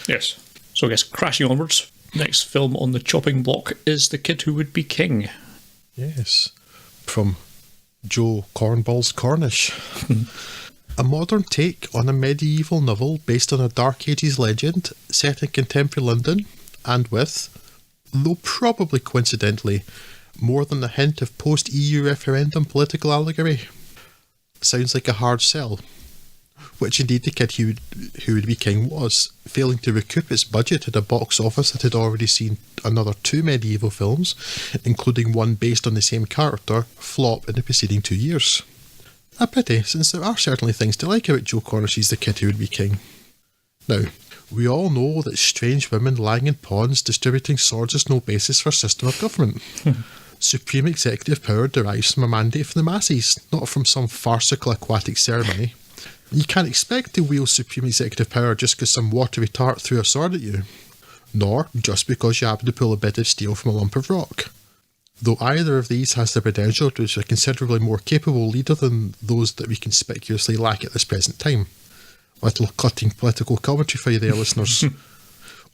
Yes. So I guess crashing onwards, next film on the chopping block is The Kid Who Would Be King. Yes. From Joe Cornballs Cornish. A modern take on a medieval novel based on a Dark Ages legend set in contemporary London and with, though probably coincidentally, more than a hint of post-EU referendum political allegory. Sounds like a hard sell. Which indeed The Kid Who Would Be King was, failing to recoup its budget at a box office that had already seen another 2 medieval films, including one based on the same character, flop in the preceding 2 years. A pity, since there are certainly things to like about Joe Cornish's The Kid Who Would Be King. Now, we all know that strange women lying in ponds distributing swords is no basis for a system of government. Supreme executive power derives from a mandate from the masses, not from some farcical aquatic ceremony. You can't expect to wield supreme executive power just because some watery tart threw a sword at you. Nor just because you happen to pull a bit of steel from a lump of rock. Though either of these has the potential to be a considerably more capable leader than those that we conspicuously lack at this present time. Little cutting political commentary for you there, listeners.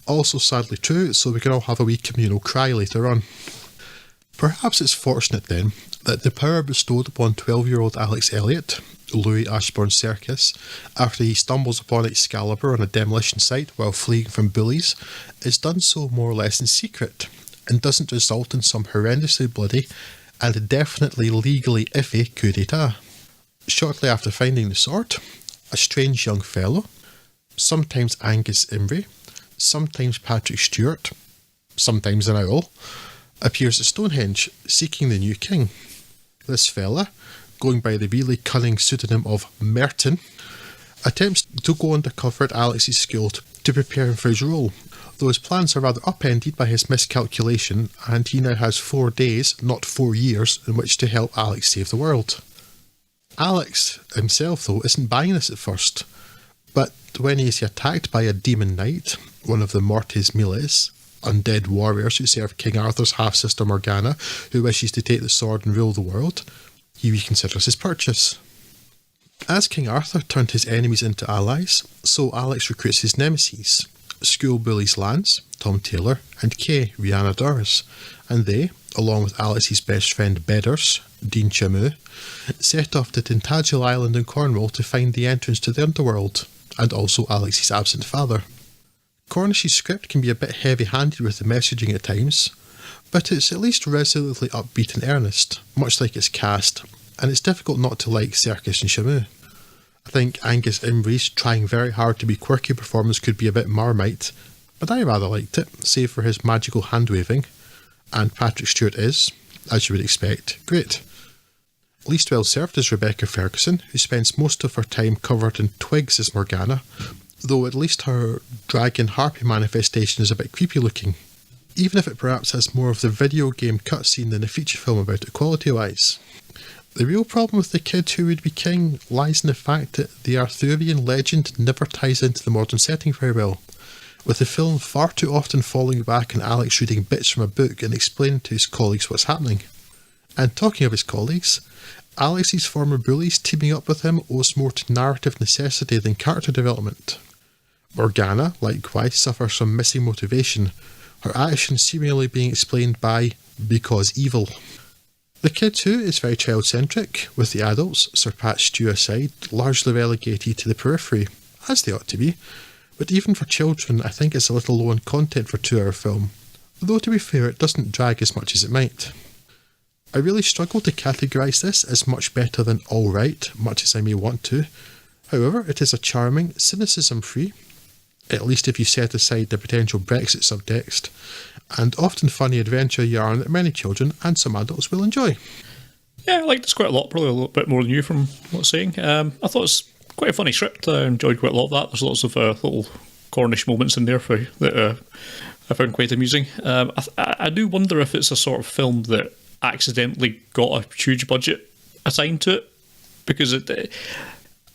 Also sadly true, so we can all have a wee communal cry later on. Perhaps it's fortunate then that the power bestowed upon 12-year-old Alex Elliott, Louis Ashbourne Circus, after he stumbles upon Excalibur on a demolition site while fleeing from bullies, is done so more or less in secret, and doesn't result in some horrendously bloody and definitely legally iffy coup d'etat. Shortly after finding the sword, a strange young fellow, sometimes Angus Imrie, sometimes Patrick Stewart, sometimes an owl, appears at Stonehenge seeking the new king. This fella, going by the really cunning pseudonym of Merton, attempts to go undercover at Alex's school to prepare him for his role, though his plans are rather upended by his miscalculation, and he now has 4 days, not 4 years, in which to help Alex save the world. Alex himself, though, isn't buying this at first, but when he is attacked by a demon knight, one of the Mortes Miles, undead warriors who serve King Arthur's half-sister Morgana, who wishes to take the sword and rule the world, he reconsiders his purchase. As King Arthur turned his enemies into allies, so Alex recruits his nemesis, school bullies Lance, Tom Taylor, and Kay, Rihanna Doris, and they, along with Alex's best friend Bedders, Dean Chamu, set off to Tintagel Island in Cornwall to find the entrance to the underworld, and also Alex's absent father. Cornish's script can be a bit heavy-handed with the messaging at times, but it's at least resolutely upbeat and earnest, much like its cast, and it's difficult not to like Circus and Chamu. I think Angus Imrie's trying very hard to be quirky performance could be a bit Marmite, but I rather liked it, save for his magical hand-waving, and Patrick Stewart is, as you would expect, great. Least well served is Rebecca Ferguson, who spends most of her time covered in twigs as Morgana, though at least her dragon harpy manifestation is a bit creepy looking, even if it perhaps has more of the video game cutscene than a feature film about it quality-wise. The real problem with The Kid Who Would Be King lies in the fact that the Arthurian legend never ties into the modern setting very well, with the film far too often falling back on Alex reading bits from a book and explaining to his colleagues what's happening. And talking of his colleagues, Alex's former bullies teaming up with him owes more to narrative necessity than character development. Morgana, likewise, suffers from missing motivation, her actions seemingly being explained by because evil. The kid too is very child-centric, with the adults, Sir Pat Stew aside, largely relegated to the periphery, as they ought to be, but even for children I think it's a little low in content for a 2-hour film, though to be fair it doesn't drag as much as it might. I really struggle to categorise this as much better than alright, much as I may want to. However, it is a charming, cynicism-free, at least if you set aside the potential Brexit subtext, and often funny adventure yarn that many children and some adults will enjoy. Yeah, I liked this quite a lot, probably a little bit more than you from what's saying. I thought it was quite a funny script. I enjoyed quite a lot of that. There's lots of little Cornish moments in there that I found quite amusing. I do wonder if it's a sort of film that accidentally got a huge budget assigned to it, because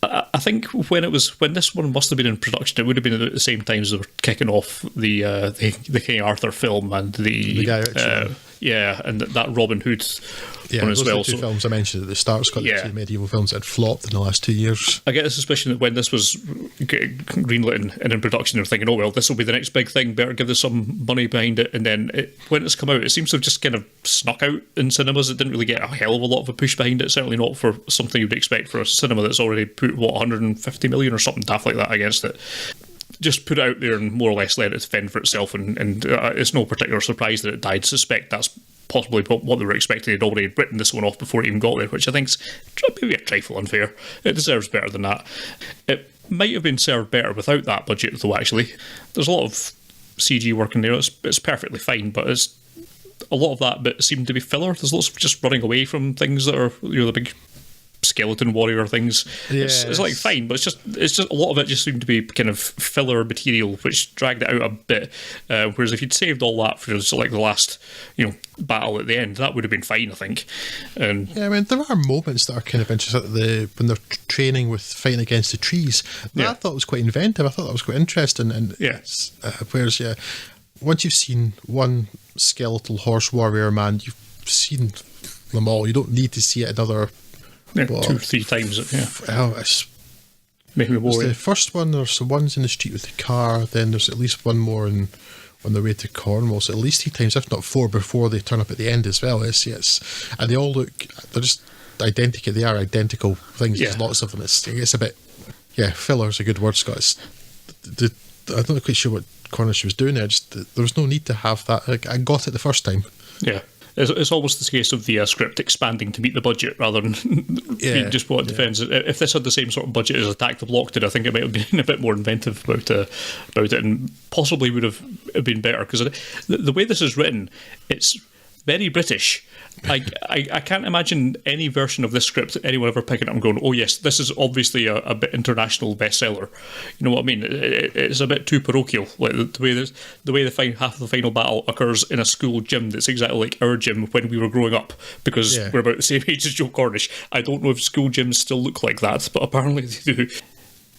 I think when this one must have been in production, it would have been at the same time as they were kicking off the King Arthur film and the Yeah, and that Robin Hood Yeah, one those as well. are the two So films I mentioned at the start. It's got Yeah. the two medieval films that had flopped in the last 2 years. I get the suspicion that when this was greenlit and in production, they're thinking, oh, well, this will be the next big thing, better give this some money behind it. And then when it's come out, it seems to have just kind of snuck out in cinemas. It didn't really get a hell of a lot of a push behind it, certainly not for something you'd expect for a cinema that's already put, 150 million or something daft like that against it. Just put it out there and more or less let it fend for itself, and it's no particular surprise that it died. Suspect that's possibly what they were expecting. They'd already written this one off before it even got there, which I think's maybe a trifle unfair. It deserves better than that. It might have been served better without that budget, though. Actually, there's a lot of CG work in there. It's perfectly fine, but it's a lot of that bit seemed to be filler. There's lots of just running away from things that are the big skeleton warrior things. It's like fine, but it's just a lot of it just seemed to be kind of filler material, which dragged it out a bit. Whereas if you'd saved all that for like the last battle at the end, that would have been fine, I think. And yeah, I mean, there are moments that are kind of interesting. When they're training with fighting against the trees, that I thought was quite inventive. I thought that was quite interesting. And whereas once you've seen one skeletal horse warrior man, you've seen them all. You don't need to see it another. 2-3 times. It's Maybe more. the first one. There's the ones in the street with the car. Then there's at least one more on their way to Cornwall. So at least 3 times, if not 4, before they turn up at the end as well. And they all look. They're just identical. They are identical things. There's lots of them. It's a bit. Yeah, filler's a good word, Scott. I'm not quite sure what Cornish was doing there. There was no need to have that. I got it the first time. Yeah. It's almost the case of the script expanding to meet the budget rather than being just what it defends. If this had the same sort of budget as Attack the Block did, I think it might have been a bit more inventive about it, and possibly would have been better, because the way this is written, it's very British. I can't imagine any version of this script anyone ever picking up and going, oh yes, this is obviously a bit international bestseller. You know what I mean? It's a bit too parochial. Like the way half of the final battle occurs in a school gym that's exactly like our gym when we were growing up, because we're about the same age as Joe Cornish. I don't know if school gyms still look like that, but apparently they do.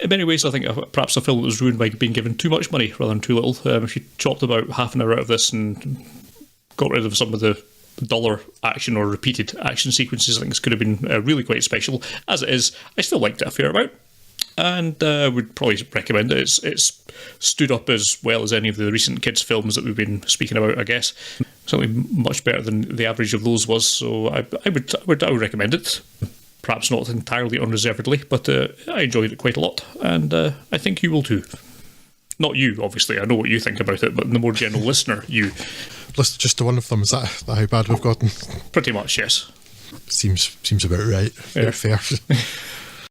In many ways, I think perhaps the film was ruined by being given too much money rather than too little. If you chopped about half an hour out of this and got rid of some of the dollar action or repeated action sequences, I think this could have been really quite special. As it is, I still liked it a fair amount, and would probably recommend it. It's stood up as well as any of the recent kids' films that we've been speaking about, I guess. Certainly much better than the average of those was, so I would recommend it. Perhaps not entirely unreservedly, but I enjoyed it quite a lot, and I think you will too. Not you, obviously. I know what you think about it, but the more general listener, you. Listen, just to one of them, is that how bad we've gotten? Pretty much, yes. Seems about right. Fair.